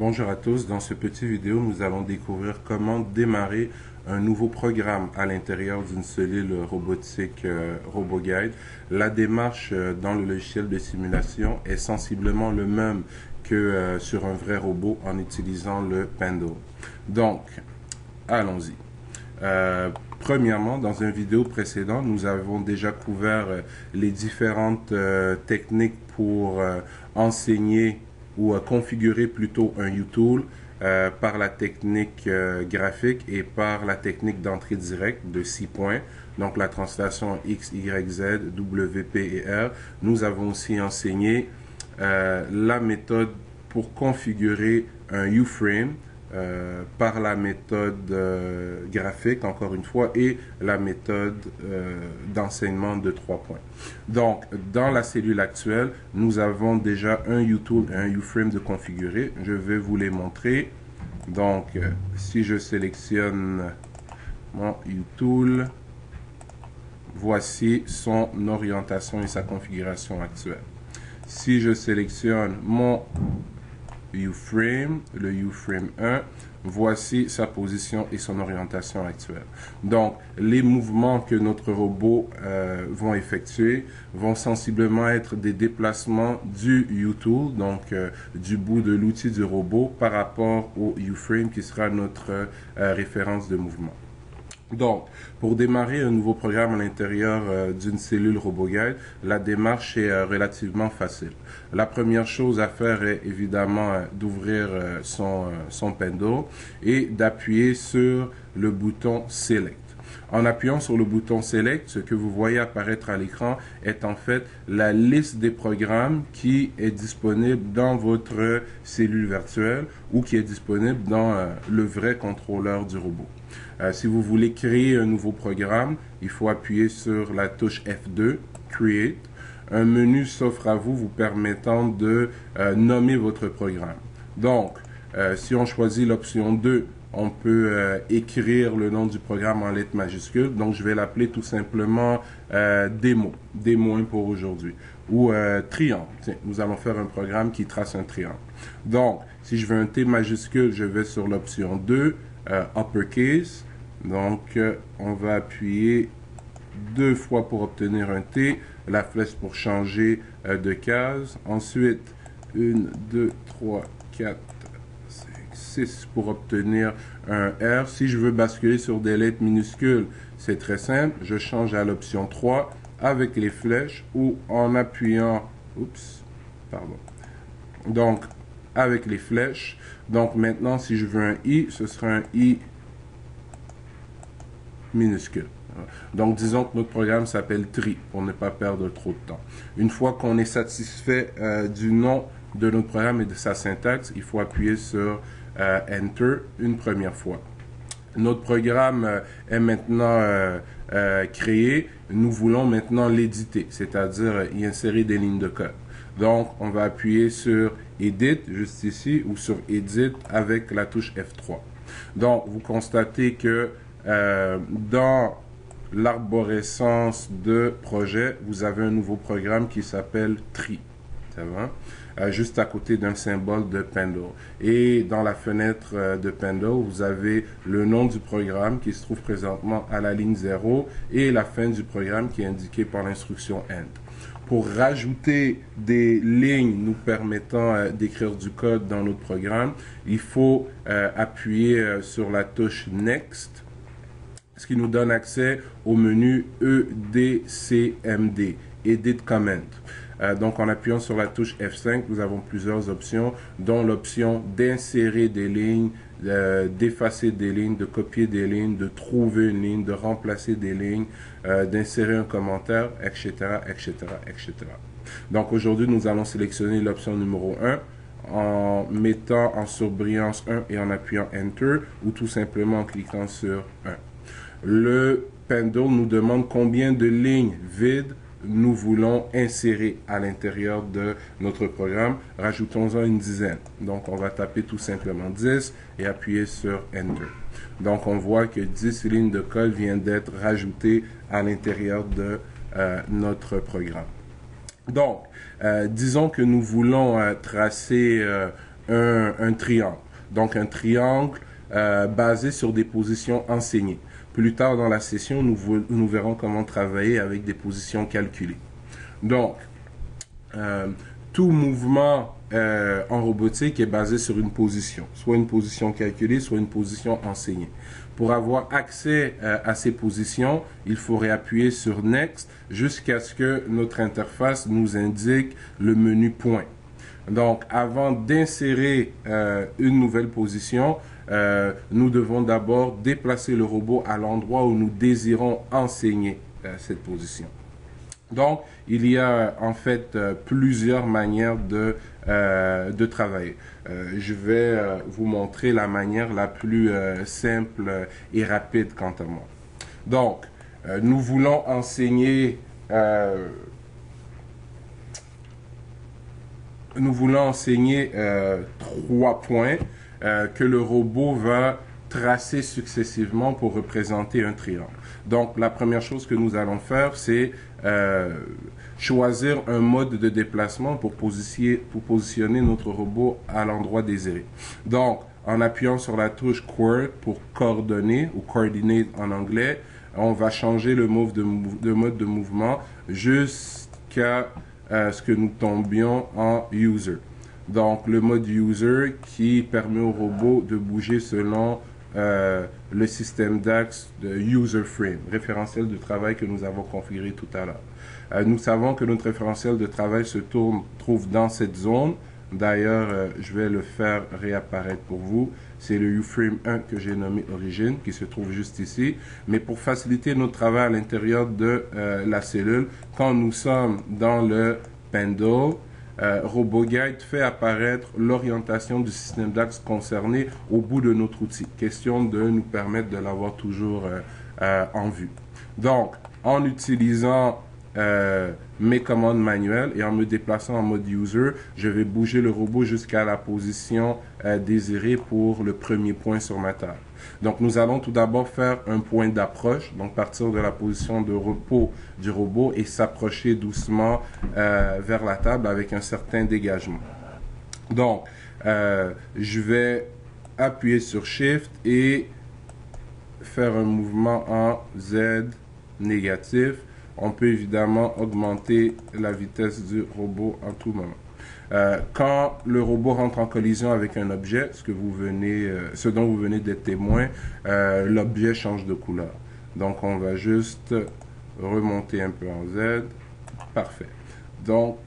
Bonjour à tous, dans ce petit vidéo, nous allons découvrir comment démarrer un nouveau programme à l'intérieur d'une cellule robotique RoboGuide. La démarche dans le logiciel de simulation est sensiblement le même que sur un vrai robot en utilisant le Pendle. Donc, allons-y. Premièrement, dans une vidéo précédente, nous avons déjà couvert les différentes techniques pour enseigner ou configurer plutôt un uTool par la technique graphique et par la technique d'entrée directe de 6 points, donc la translation X, Y, Z, W, P et R. Nous avons aussi enseigné la méthode pour configurer un uFrame par la méthode graphique, encore une fois, et la méthode d'enseignement de 3 points. Donc, dans la cellule actuelle, nous avons déjà un uTool et un uFrame de configurer. Je vais vous les montrer. Donc, si je sélectionne mon uTool, voici son orientation et sa configuration actuelle. Si je sélectionne mon uFrame, le uFrame 1, voici sa position et son orientation actuelle. Donc, les mouvements que notre robot vont effectuer vont sensiblement être des déplacements du uTool, donc du bout de l'outil du robot par rapport au uFrame qui sera notre référence de mouvement. Donc, pour démarrer un nouveau programme à l'intérieur d'une cellule RoboGuide, la démarche est relativement facile. La première chose à faire est évidemment d'ouvrir son Pendle et d'appuyer sur le bouton Select. En appuyant sur le bouton Select, ce que vous voyez apparaître à l'écran est en fait la liste des programmes qui est disponible dans votre cellule virtuelle ou qui est disponible dans le vrai contrôleur du robot. Si vous voulez créer un nouveau programme, il faut appuyer sur la touche F2, Create. Un menu s'offre à vous permettant de nommer votre programme. Donc, si on choisit l'option 2, on peut écrire le nom du programme en lettres majuscules. Donc, je vais l'appeler tout simplement Démo 1 pour aujourd'hui. Ou Triangle. Tiens, nous allons faire un programme qui trace un triangle. Donc, si je veux un T majuscule, je vais sur l'option 2, Uppercase. Donc, on va appuyer 2 fois pour obtenir un T, la flèche pour changer de case. Ensuite, 1, 2, 3, 4, 5, 6 pour obtenir un R. Si je veux basculer sur des lettres minuscules, c'est très simple. Je change à l'option 3 avec les flèches ou en appuyant... Oups, pardon. Donc, avec les flèches. Donc, maintenant, si je veux un I, ce sera un I minuscule. Donc, disons que notre programme s'appelle Tri, pour ne pas perdre trop de temps. Une fois qu'on est satisfait du nom de notre programme et de sa syntaxe, il faut appuyer sur Enter une première fois. Notre programme est maintenant créé. Nous voulons maintenant l'éditer, c'est-à-dire y insérer des lignes de code. Donc, on va appuyer sur Edit, juste ici, ou sur Edit avec la touche F3. Donc, vous constatez que dans l'arborescence de projet, vous avez un nouveau programme qui s'appelle Tri. Ça va? Juste à côté d'un symbole de Pendle. Et dans la fenêtre de Pendle, vous avez le nom du programme qui se trouve présentement à la ligne 0 et la fin du programme qui est indiquée par l'instruction End. Pour rajouter des lignes nous permettant d'écrire du code dans notre programme, il faut appuyer sur la touche Next, ce qui nous donne accès au menu EDCMD, Edit Comment. Donc, en appuyant sur la touche F5, nous avons plusieurs options, dont l'option d'insérer des lignes, d'effacer des lignes, de copier des lignes, de trouver une ligne, de remplacer des lignes, d'insérer un commentaire, etc., etc., etc. Donc, aujourd'hui, nous allons sélectionner l'option numéro 1 en mettant en surbrillance 1 et en appuyant Enter, ou tout simplement en cliquant sur 1. Le Pendle nous demande combien de lignes vides nous voulons insérer à l'intérieur de notre programme. Rajoutons-en une dizaine. Donc, on va taper tout simplement 10 et appuyer sur Enter. Donc, on voit que 10 lignes de code viennent d'être rajoutées à l'intérieur de notre programme. Donc, disons que nous voulons tracer un triangle. Donc un triangle basé sur des positions enseignées. Plus tard dans la session, nous verrons comment travailler avec des positions calculées. Donc, tout mouvement en robotique est basé sur une position, soit une position calculée, soit une position enseignée. Pour avoir accès à ces positions, il faudrait appuyer sur Next jusqu'à ce que notre interface nous indique le menu point. Donc, avant d'insérer une nouvelle position, nous devons d'abord déplacer le robot à l'endroit où nous désirons enseigner cette position. Donc, il y a en fait plusieurs manières de travailler. Je vais vous montrer la manière la plus simple et rapide quant à moi. Donc, nous voulons enseigner trois points que le robot va tracer successivement pour représenter un triangle. Donc, la première chose que nous allons faire, c'est choisir un mode de déplacement pour positionner notre robot à l'endroit désiré. Donc, en appuyant sur la touche Coord pour coordonner, ou Coordinate en anglais, on va changer le mode de mouvement jusqu'à ce que nous tombions en User. Donc, le mode User qui permet au robot de bouger selon le système d'axe de User Frame, référentiel de travail que nous avons configuré tout à l'heure. Nous savons que notre référentiel de travail se trouve dans cette zone. D'ailleurs, je vais le faire réapparaître pour vous. C'est le UFrame 1 que j'ai nommé Origine, qui se trouve juste ici. Mais pour faciliter notre travail à l'intérieur de la cellule, quand nous sommes dans le Pendle, RoboGuide fait apparaître l'orientation du système d'axe concerné au bout de notre outil. Question de nous permettre de l'avoir toujours en vue. Donc, en utilisant mes commandes manuelles et en me déplaçant en mode user, je vais bouger le robot jusqu'à la position désirée pour le premier point sur ma table. Donc, nous allons tout d'abord faire un point d'approche, donc partir de la position de repos du robot et s'approcher doucement vers la table avec un certain dégagement. Donc, je vais appuyer sur Shift et faire un mouvement en Z négatif. On peut évidemment augmenter la vitesse du robot en tout moment. Quand le robot rentre en collision avec un objet, ce dont vous venez d'être témoin, l'objet change de couleur. Donc, on va juste remonter un peu en Z. Parfait. Donc,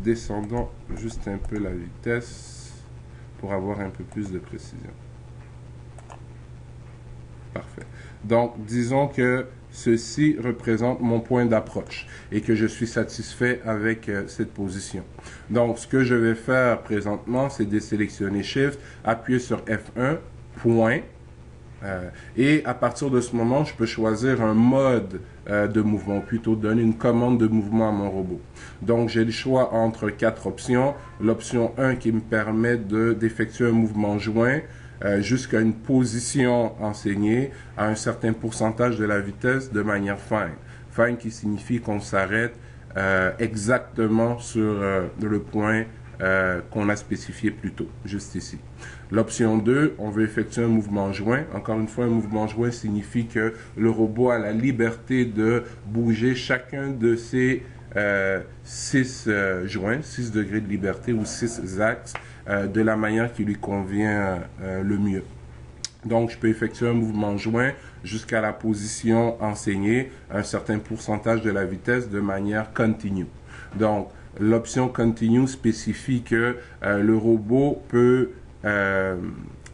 descendons juste un peu la vitesse pour avoir un peu plus de précision. Parfait. Donc, disons que ceci représente mon point d'approche et que je suis satisfait avec cette position. Donc, ce que je vais faire présentement, c'est désélectionner Shift, appuyer sur F1, point, et à partir de ce moment, je peux choisir un mode de mouvement, plutôt donner une commande de mouvement à mon robot. Donc, j'ai le choix entre 4 options. L'option 1 qui me permet d'effectuer un mouvement joint, jusqu'à une position enseignée à un certain pourcentage de la vitesse de manière fine. Fine qui signifie qu'on s'arrête exactement sur le point qu'on a spécifié plus tôt, juste ici. L'option 2, on veut effectuer un mouvement joint. Encore une fois, un mouvement joint signifie que le robot a la liberté de bouger chacun de ces 6 joints, 6 degrés de liberté ou 6 axes, de la manière qui lui convient le mieux. Donc, je peux effectuer un mouvement joint jusqu'à la position enseignée, un certain pourcentage de la vitesse de manière continue. Donc, l'option continue spécifie que le robot peut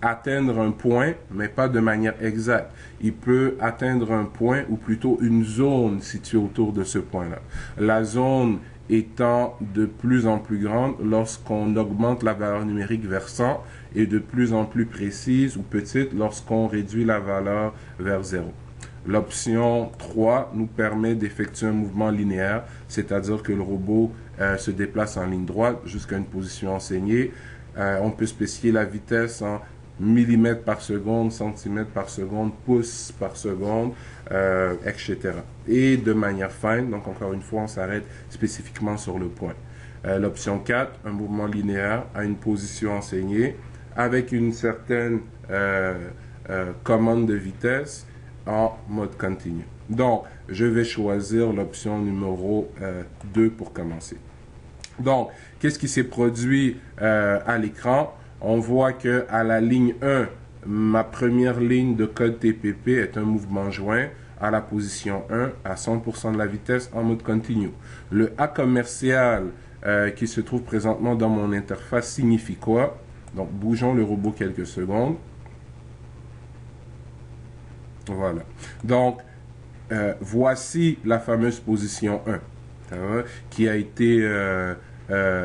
atteindre un point, mais pas de manière exacte. Il peut atteindre un point ou plutôt une zone située autour de ce point-là. La zone étant de plus en plus grande lorsqu'on augmente la valeur numérique vers 100 et de plus en plus précise ou petite lorsqu'on réduit la valeur vers 0. L'option 3 nous permet d'effectuer un mouvement linéaire, c'est-à-dire que le robot se déplace en ligne droite jusqu'à une position enseignée. On peut spécifier la vitesse en millimètres par seconde, centimètres par seconde, pouces par seconde, etc. Et de manière fine, donc encore une fois, on s'arrête spécifiquement sur le point. L'option 4, un mouvement linéaire à une position enseignée avec une certaine commande de vitesse en mode continu. Donc, je vais choisir l'option numéro 2 pour commencer. Donc, qu'est-ce qui s'est produit à l'écran? On voit que à la ligne 1, ma première ligne de code TPP est un mouvement joint à la position 1 à 100% de la vitesse en mode continu. Le A commercial qui se trouve présentement dans mon interface signifie quoi? Donc, bougeons le robot quelques secondes. Voilà. Donc, voici la fameuse position 1 qui a été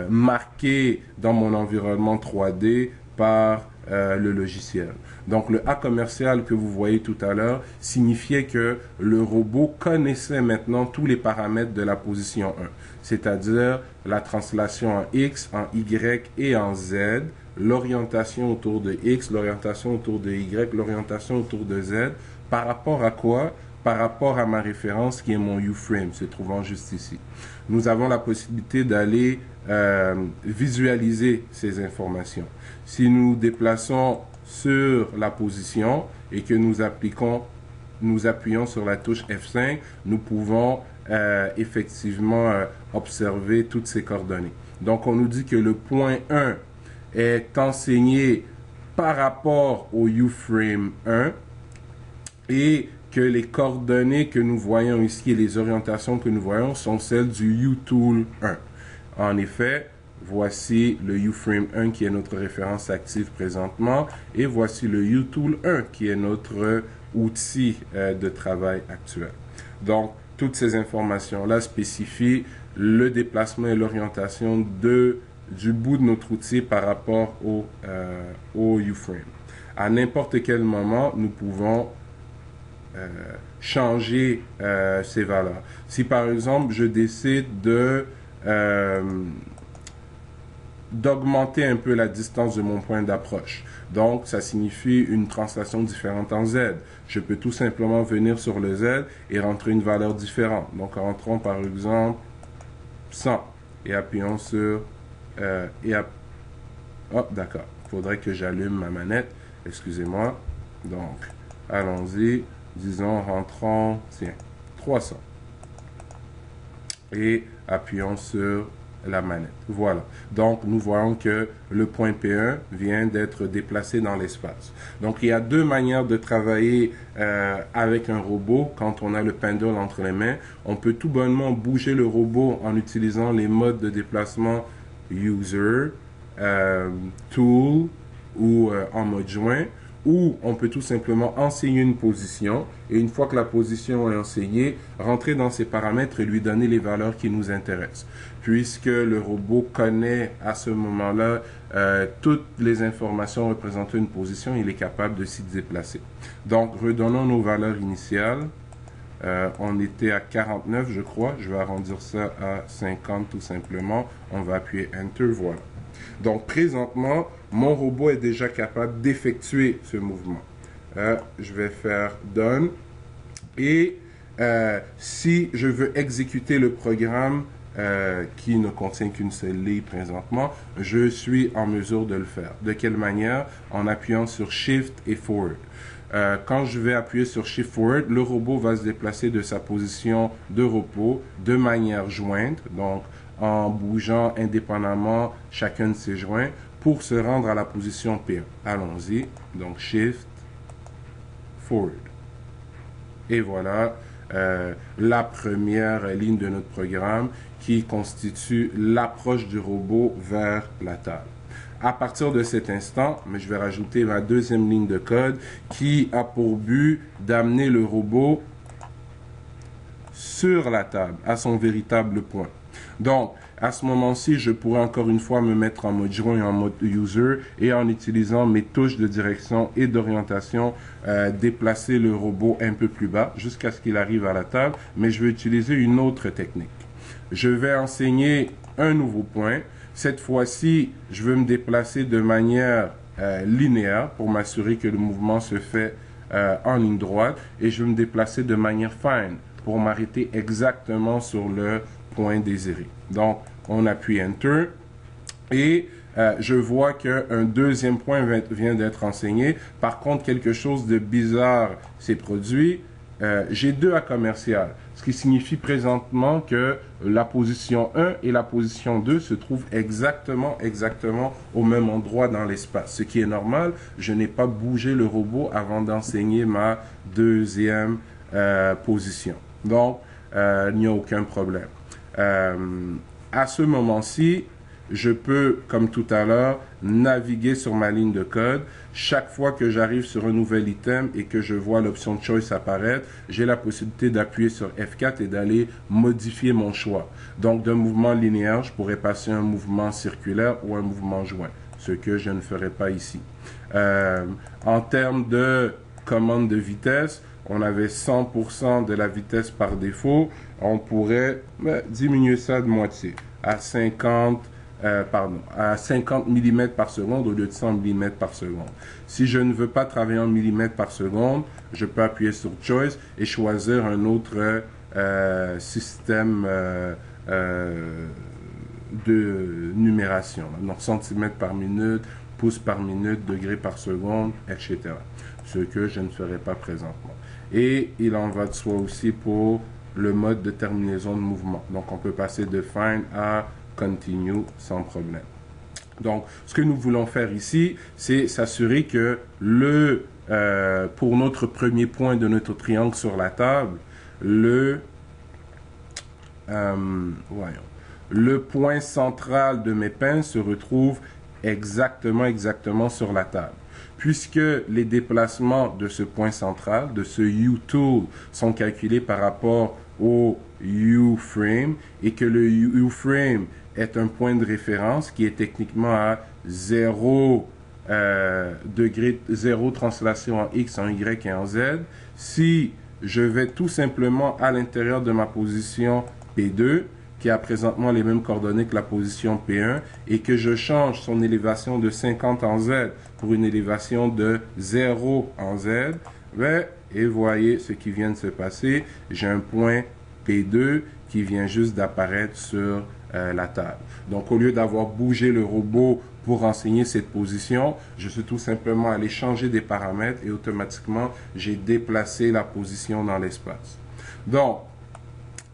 marquée dans mon environnement 3D par le logiciel. Donc, le A commercial que vous voyez tout à l'heure signifiait que le robot connaissait maintenant tous les paramètres de la position 1, c'est-à-dire la translation en X, en Y et en Z, l'orientation autour de X, l'orientation autour de Y, l'orientation autour de Z. Par rapport à quoi? Par rapport à ma référence qui est mon U-frame, se trouvant juste ici. Nous avons la possibilité d'aller visualiser ces informations. Si nous déplaçons sur la position et que nous appuyons sur la touche F5, nous pouvons effectivement observer toutes ces coordonnées. Donc, on nous dit que le point 1 est enseigné par rapport au U-frame 1 et que les coordonnées que nous voyons ici et les orientations que nous voyons sont celles du U-Tool 1. En effet, voici le U-Frame 1 qui est notre référence active présentement et voici le U-Tool 1 qui est notre outil de travail actuel. Donc, toutes ces informations-là spécifient le déplacement et l'orientation du bout de notre outil par rapport au U-Frame. À n'importe quel moment, nous pouvons changer ces valeurs. Si par exemple, je décide d'augmenter un peu la distance de mon point d'approche. Donc, ça signifie une translation différente en Z. Je peux tout simplement venir sur le Z et rentrer une valeur différente. Donc, rentrons par exemple 100 et appuyons sur... Oh, d'accord. Il faudrait que j'allume ma manette. Excusez-moi. Donc, allons-y. Disons, rentrons, tiens, 300. Et appuyons sur la manette. Voilà. Donc, nous voyons que le point P1 vient d'être déplacé dans l'espace. Donc, il y a deux manières de travailler avec un robot quand on a le pendule entre les mains. On peut tout bonnement bouger le robot en utilisant les modes de déplacement User, Tool ou en mode joint. Ou on peut tout simplement enseigner une position et une fois que la position est enseignée, rentrer dans ses paramètres et lui donner les valeurs qui nous intéressent. Puisque le robot connaît à ce moment-là toutes les informations représentant une position, il est capable de s'y déplacer. Donc, redonnons nos valeurs initiales. On était à 49, je crois. Je vais arrondir ça à 50 tout simplement. On va appuyer Enter, voilà. Donc, présentement, mon robot est déjà capable d'effectuer ce mouvement. Je vais faire Done. Et si je veux exécuter le programme qui ne contient qu'une seule ligne présentement, je suis en mesure de le faire. De quelle manière? En appuyant sur Shift et Forward. Quand je vais appuyer sur Shift Forward, le robot va se déplacer de sa position de repos de manière jointe, donc en bougeant indépendamment chacun de ses joints pour se rendre à la position P1. Allons-y. Donc, Shift, Forward. Et voilà la première ligne de notre programme qui constitue l'approche du robot vers la table. À partir de cet instant, mais je vais rajouter ma deuxième ligne de code qui a pour but d'amener le robot sur la table, à son véritable point. Donc, à ce moment-ci, je pourrais encore une fois me mettre en mode joint et en mode user et en utilisant mes touches de direction et d'orientation, déplacer le robot un peu plus bas jusqu'à ce qu'il arrive à la table, mais je vais utiliser une autre technique. Je vais enseigner un nouveau point. Cette fois-ci, je veux me déplacer de manière linéaire pour m'assurer que le mouvement se fait en ligne droite et je veux me déplacer de manière fine pour m'arrêter exactement sur le point désiré. Donc, On appuie Enter. Et je vois qu'un deuxième point vient d'être enseigné. Par contre, quelque chose de bizarre s'est produit. J'ai 2 A commercial, ce qui signifie présentement que la position 1 et la position 2 se trouvent exactement au même endroit dans l'espace. Ce qui est normal, je n'ai pas bougé le robot avant d'enseigner ma deuxième position. Donc, il n'y a aucun problème. À ce moment-ci, je peux, comme tout à l'heure, naviguer sur ma ligne de code. Chaque fois que j'arrive sur un nouvel item et que je vois l'option Choice apparaître, j'ai la possibilité d'appuyer sur F4 et d'aller modifier mon choix. Donc, d'un mouvement linéaire, je pourrais passer un mouvement circulaire ou un mouvement joint, ce que je ne ferai pas ici. En termes de commande de vitesse, on avait 100% de la vitesse par défaut. On pourrait diminuer ça de moitié à 50 mm par seconde au lieu de 100 mm par seconde. Si je ne veux pas travailler en millimètres par seconde, je peux appuyer sur Choice et choisir un autre système de numération. Donc, centimètres par minute, pouces par minute, degrés par seconde, etc. Ce que je ne ferai pas présentement. Et il en va de soi aussi pour le mode de terminaison de mouvement. Donc, on peut passer de Find à Continue sans problème. Donc, ce que nous voulons faire ici, c'est s'assurer que pour notre premier point de notre triangle sur la table, le point central de mes pinces se retrouve exactement sur la table. Puisque les déplacements de ce point central, de ce U-tool, sont calculés par rapport au U-frame et que le U-frame est un point de référence qui est techniquement à 0 translation en X, en Y et en Z. Si je vais tout simplement à l'intérieur de ma position P2, qui a présentement les mêmes coordonnées que la position P1, et que je change son élévation de 50 en Z pour une élévation de 0 en Z, et voyez ce qui vient de se passer. J'ai un point P2 qui vient juste d'apparaître sur la table. Donc, au lieu d'avoir bougé le robot pour renseigner cette position, je suis tout simplement allé changer des paramètres et automatiquement, j'ai déplacé la position dans l'espace. Donc,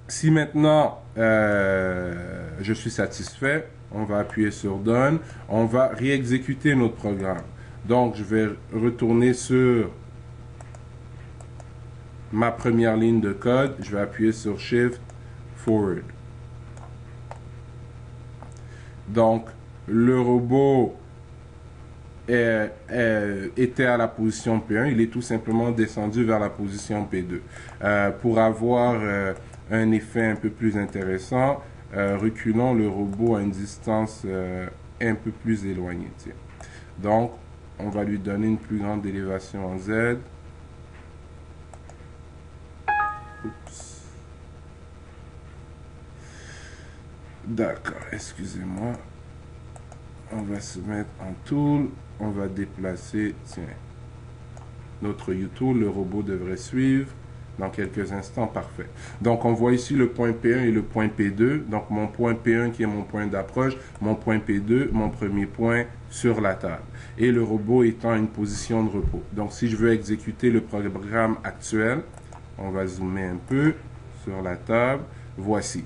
si maintenant je suis satisfait, on va appuyer sur Done. On va réexécuter notre programme. Donc, je vais retourner sur ma première ligne de code. Je vais appuyer sur Shift Forward. Donc, le robot était à la position P1. Il est tout simplement descendu vers la position P2. Pour avoir un effet un peu plus intéressant, reculons le robot à une distance un peu plus éloignée. Tiens. Donc, on va lui donner une plus grande élévation en Z. Oups. D'accord, excusez-moi. On va se mettre en tool. On va déplacer, tiens, notre U-tool. Le robot devrait suivre dans quelques instants. Parfait. Donc, on voit ici le point P1 et le point P2. Donc, mon point P1 qui est mon point d'approche, mon point P2, mon premier point sur la table. Et le robot étant à une position de repos. Donc, si je veux exécuter le programme actuel, on va zoomer un peu sur la table. Voici.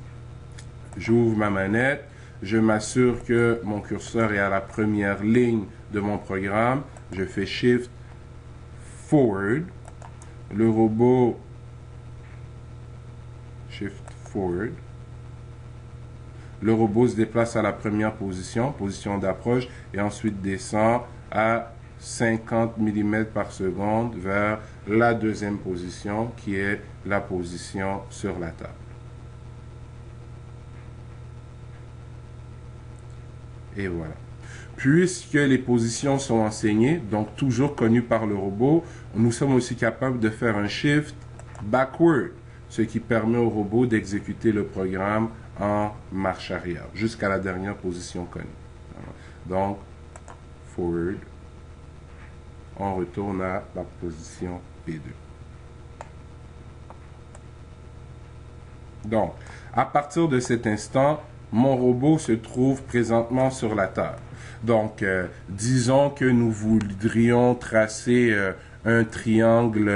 J'ouvre ma manette. Je m'assure que mon curseur est à la première ligne de mon programme. Je fais Shift Forward. Le robot Shift Forward. Le robot se déplace à la première position, position d'approche, et ensuite descend à 50 mm par seconde vers la deuxième position, qui est la position sur la table. Et voilà. Puisque les positions sont enseignées, donc toujours connues par le robot, nous sommes aussi capables de faire un Shift Backward, ce qui permet au robot d'exécuter le programme en marche arrière, jusqu'à la dernière position connue. Donc, Forward, on retourne à la position P2. Donc, à partir de cet instant, mon robot se trouve présentement sur la table. Donc, disons que nous voudrions tracer un triangle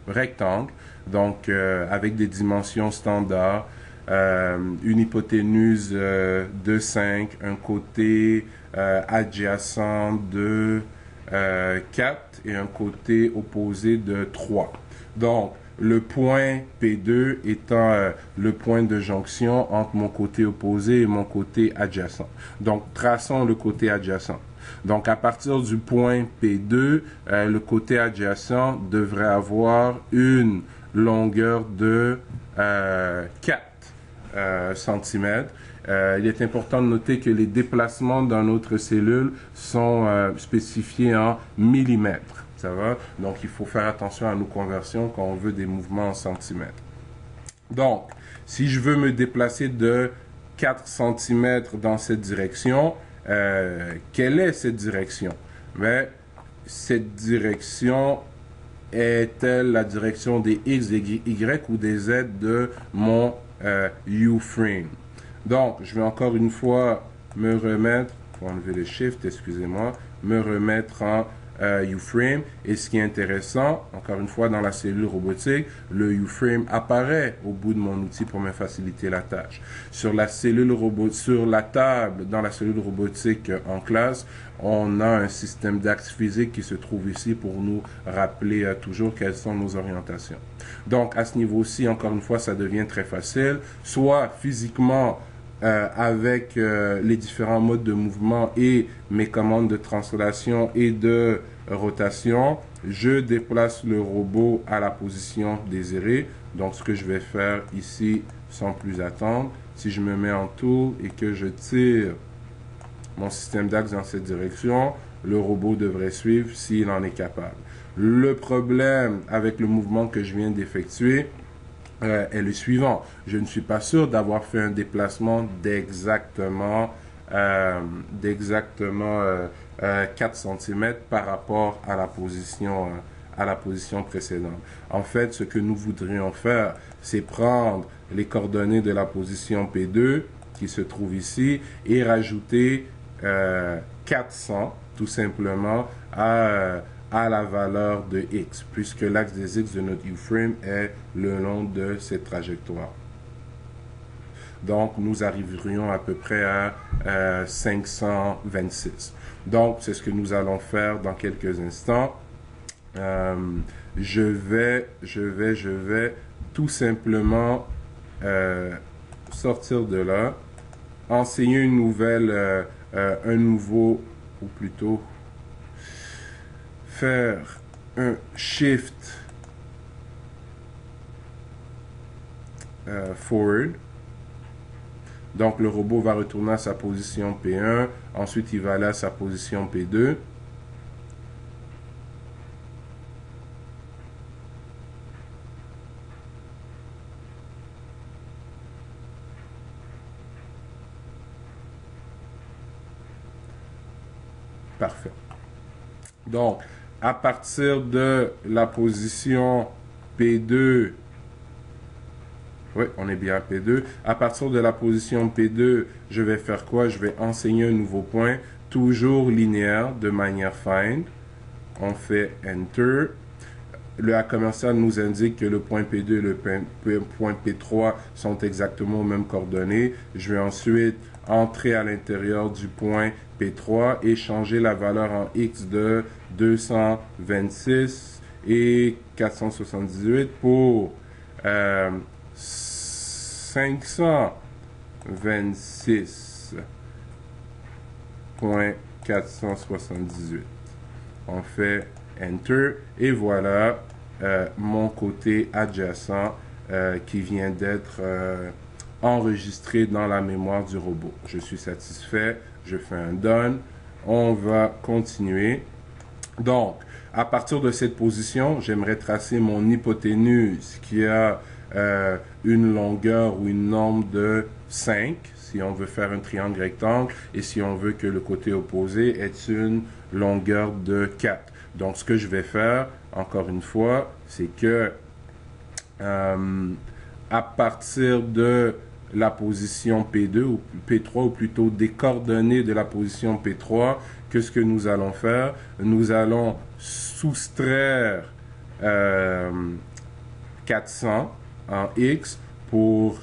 rectangle, donc avec des dimensions standards, une hypoténuse de 5, un côté adjacent de 4 et un côté opposé de 3. Donc, le point P2 étant le point de jonction entre mon côté opposé et mon côté adjacent. Donc, traçons le côté adjacent. Donc, à partir du point P2, le côté adjacent devrait avoir une longueur de 4 cm. Il est important de noter que les déplacements dans notre cellule sont spécifiés en millimètres. Ça va? Donc, il faut faire attention à nos conversions quand on veut des mouvements en centimètres. Donc, si je veux me déplacer de 4 cm dans cette direction, quelle est cette direction? Mais cette direction est-elle la direction des X, des Y ou des Z de mon U-frame? Donc, je vais encore une fois me remettre, pour enlever le shift, excusez-moi, me remettre en U-frame. Et ce qui est intéressant, encore une fois, dans la cellule robotique, le U-frame apparaît au bout de mon outil pour me faciliter la tâche. Sur la cellule sur la table, dans la cellule robotique en classe, on a un système d'axes physiques qui se trouve ici pour nous rappeler toujours quelles sont nos orientations. Donc, à ce niveau-ci, encore une fois, ça devient très facile, soit physiquement, avec les différents modes de mouvement et mes commandes de translation et de rotation, je déplace le robot à la position désirée. Donc, ce que je vais faire ici, sans plus attendre, si je me mets en tool et que je tire mon système d'axe dans cette direction, le robot devrait suivre s'il en est capable. Le problème avec le mouvement que je viens d'effectuer, est le suivant. Je ne suis pas sûr d'avoir fait un déplacement d'exactement 4 cm par rapport à la position précédente. En fait, ce que nous voudrions faire, c'est prendre les coordonnées de la position P2 qui se trouve ici et rajouter 400 tout simplement à la valeur de X, puisque l'axe des X de notre U-frame est le long de cette trajectoire. Donc, nous arriverions à peu près à 526. Donc, c'est ce que nous allons faire dans quelques instants. Je vais tout simplement sortir de là, enseigner une nouvelle, un nouveau, ou plutôt faire un shift forward. Donc, le robot va retourner à sa position P1. Ensuite, il va aller à sa position P2. Parfait. Donc, à partir de la position P2, oui, on est bien à P2. À partir de la position P2, je vais faire quoi? Je vais enseigner un nouveau point, toujours linéaire, de manière find. On fait Enter. Le A commercial nous indique que le point P2 et le point P3 sont exactement aux mêmes coordonnées. Je vais ensuite entrer à l'intérieur du point P3 et changer la valeur en X de 226 et 478 pour 526.478. On fait Enter et voilà mon côté adjacent qui vient d'être enregistré dans la mémoire du robot. Je suis satisfait, je fais un Done. On va continuer. Donc, à partir de cette position, j'aimerais tracer mon hypoténuse qui a une longueur ou une norme de 5, si on veut faire un triangle rectangle, et si on veut que le côté opposé ait une longueur de 4. Donc, ce que je vais faire, encore une fois, c'est que à partir de la position P2 ou P3, ou plutôt des coordonnées de la position P3, qu'est-ce que nous allons faire? Nous allons soustraire 400 en X pour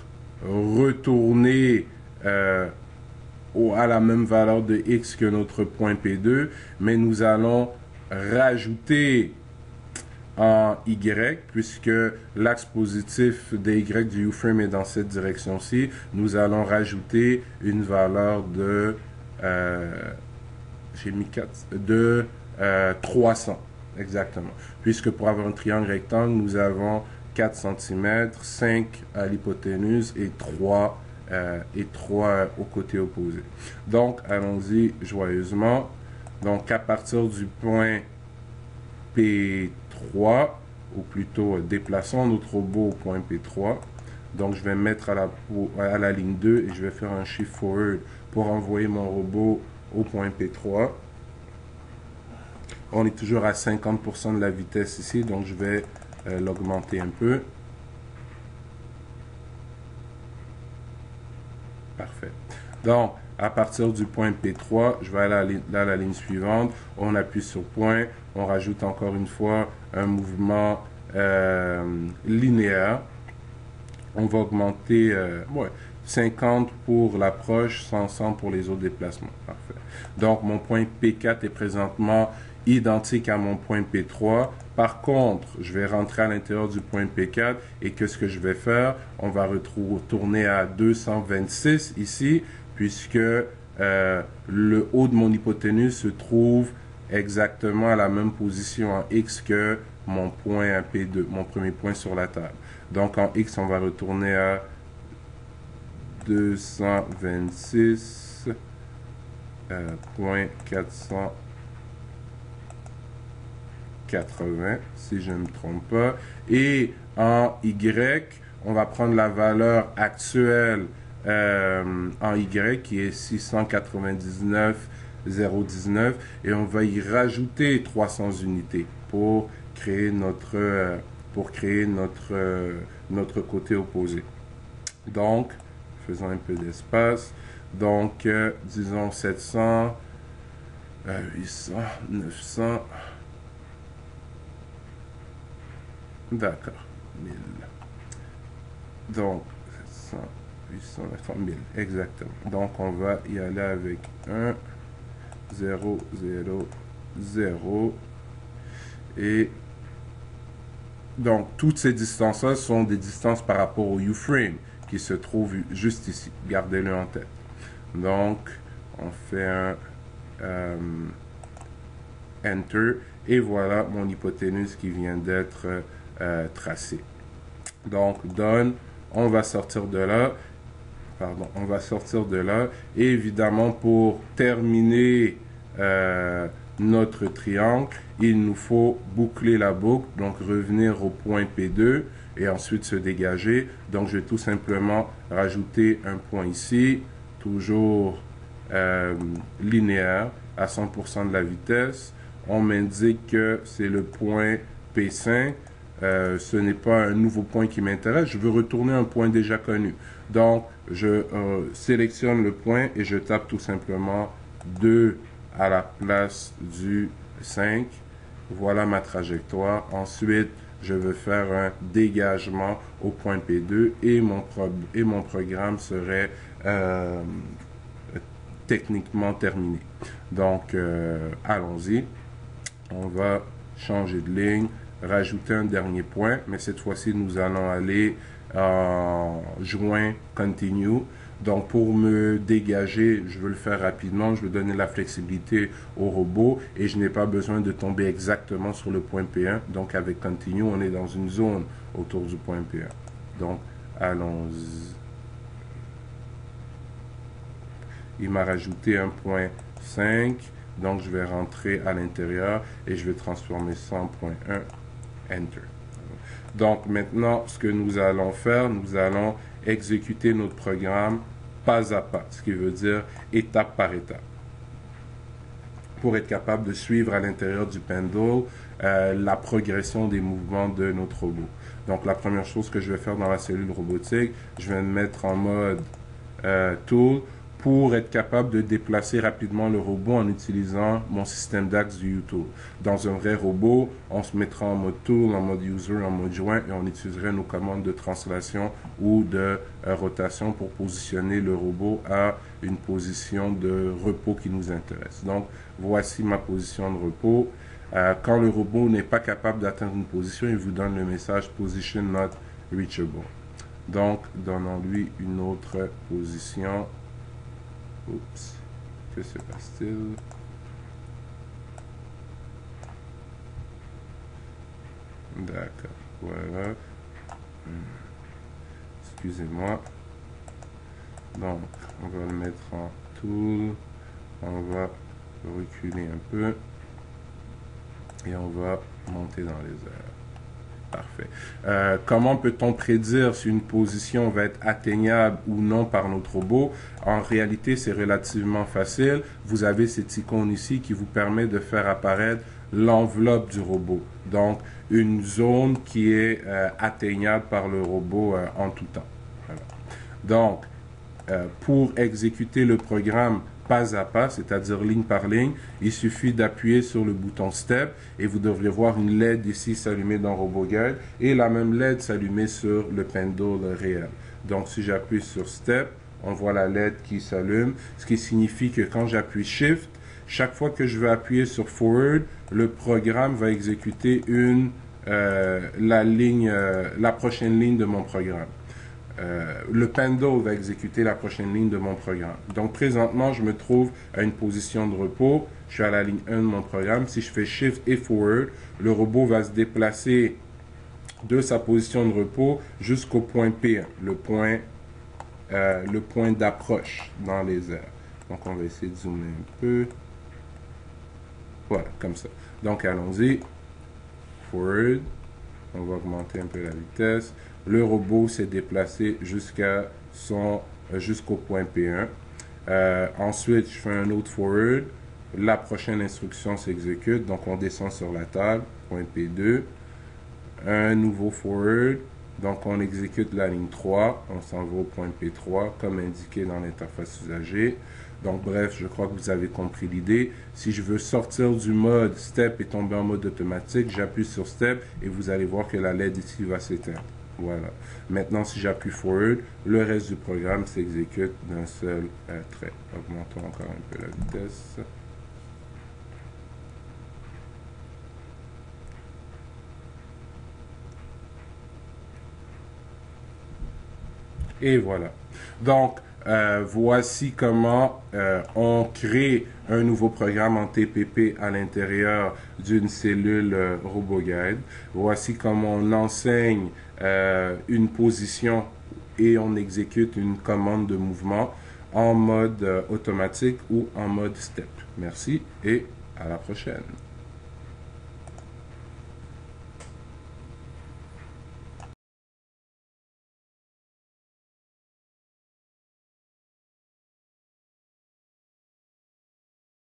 retourner à la même valeur de X que notre point P2, mais nous allons rajouter en Y, puisque l'axe positif de Y du U-frame est dans cette direction-ci, nous allons rajouter une valeur de, j'ai mis 4, de 300, exactement. Puisque pour avoir un triangle rectangle, nous avons 4 cm, 5 à l'hypoténuse et 3 au côté opposé. Donc, allons-y joyeusement. Donc, à partir du point P3, ou plutôt déplaçons notre robot au point P3. Donc, je vais mettre à la ligne 2 et je vais faire un shift forward pour envoyer mon robot au point P3. On est toujours à 50% de la vitesse ici, donc je vais l'augmenter un peu. Parfait. Donc, à partir du point P3, je vais aller à la ligne suivante. On appuie sur point. On rajoute encore une fois un mouvement linéaire. On va augmenter 50 pour l'approche, 100 pour les autres déplacements. Parfait. Donc, mon point P4 est présentement identique à mon point P3. Par contre, je vais rentrer à l'intérieur du point P4 et qu'est-ce que je vais faire? On va retourner à 226 ici, puisque le haut de mon hypoténuse se trouve exactement à la même position en X que mon point à P2, mon premier point sur la table. Donc en X, on va retourner à 226.480, si je ne me trompe pas. Et en Y, on va prendre la valeur actuelle en Y qui est 699,019 et on va y rajouter 300 unités pour créer notre côté opposé. Donc, faisons un peu d'espace. Donc, disons 700, 800, 900. D'accord, 1000. Donc, 700, 800, 900, 1000, exactement. Donc, on va y aller avec 1, 0, 0, 0. Et donc, toutes ces distances-là sont des distances par rapport au U-frame qui se trouve juste ici. Gardez-le en tête. Donc, on fait un Enter. Et voilà mon hypoténuse qui vient d'être tracée. Donc, done. On va sortir de là. Pardon, on va sortir de là. Et évidemment, pour terminer notre triangle, il nous faut boucler la boucle, donc revenir au point P2 et ensuite se dégager. Donc, je vais tout simplement rajouter un point ici, toujours linéaire, à 100% de la vitesse. On m'indique que c'est le point P5. Ce n'est pas un nouveau point qui m'intéresse. Je veux retourner un point déjà connu. Donc, je sélectionne le point et je tape tout simplement 2 à la place du 5. Voilà ma trajectoire. Ensuite, je veux faire un dégagement au point P2 et mon programme serait techniquement terminé. Donc, allons-y. On va changer de ligne, rajouter un dernier point, mais cette fois-ci, nous allons aller en joint continue. Donc, pour me dégager, je veux le faire rapidement, je veux donner la flexibilité au robot et je n'ai pas besoin de tomber exactement sur le point P1. Donc, avec continue, on est dans une zone autour du point P1. Donc, allons-y. Il m'a rajouté un point 5. Donc, je vais rentrer à l'intérieur et je vais transformer ça en point 1. Enter. Donc, maintenant, ce que nous allons faire, nous allons exécuter notre programme pas à pas, ce qui veut dire étape par étape. Pour être capable de suivre à l'intérieur du pendule la progression des mouvements de notre robot. Donc la première chose que je vais faire dans la cellule robotique, je vais me mettre en mode Tool pour être capable de déplacer rapidement le robot en utilisant mon système d'axe du U-Tool. Dans un vrai robot, on se mettra en mode Tool, en mode User, en mode Joint et on utiliserait nos commandes de translation ou de rotation pour positionner le robot à une position de repos qui nous intéresse. Donc, voici ma position de repos. Quand le robot n'est pas capable d'atteindre une position, il vous donne le message Position not reachable. Donc, donnons-lui une autre position. Oups, que se passe-t-il? D'accord, voilà. Excusez-moi. Donc, on va le mettre en Tool. On va reculer un peu. Et on va monter dans les airs. Parfait. Comment peut-on prédire si une position va être atteignable ou non par notre robot? En réalité, c'est relativement facile. Vous avez cette icône ici qui vous permet de faire apparaître l'enveloppe du robot. Donc, une zone qui est atteignable par le robot en tout temps. Voilà. Donc, pour exécuter le programme pas à pas, c'est-à-dire ligne par ligne, il suffit d'appuyer sur le bouton Step et vous devriez voir une LED ici s'allumer dans RoboGuide et la même LED s'allumer sur le pendule réel. Donc si j'appuie sur Step, on voit la LED qui s'allume, ce qui signifie que quand j'appuie Shift, chaque fois que je vais appuyer sur Forward, le programme va exécuter la prochaine ligne de mon programme. Le pendule va exécuter la prochaine ligne de mon programme. Donc, présentement, je me trouve à une position de repos. Je suis à la ligne 1 de mon programme. Si je fais Shift et Forward, le robot va se déplacer de sa position de repos jusqu'au point P1, le point d'approche dans les airs. Donc, on va essayer de zoomer un peu. Voilà, comme ça. Donc, allons-y. Forward. On va augmenter un peu la vitesse. Le robot s'est déplacé jusqu'au point P1. Ensuite, je fais un autre forward. La prochaine instruction s'exécute. Donc, on descend sur la table. Point P2. Un nouveau forward. Donc, on exécute la ligne 3. On s'en va au point P3, comme indiqué dans l'interface usagée. Donc, bref, je crois que vous avez compris l'idée. Si je veux sortir du mode Step et tomber en mode automatique, j'appuie sur Step et vous allez voir que la LED ici va s'éteindre. Voilà. Maintenant, si j'appuie Forward, le reste du programme s'exécute d'un seul trait. Augmentons encore un peu la vitesse. Et voilà. Donc, voici comment on crée un nouveau programme en TPP à l'intérieur d'une cellule RoboGuide. Voici comment on enseigne une position et on exécute une commande de mouvement en mode automatique ou en mode step. Merci et à la prochaine.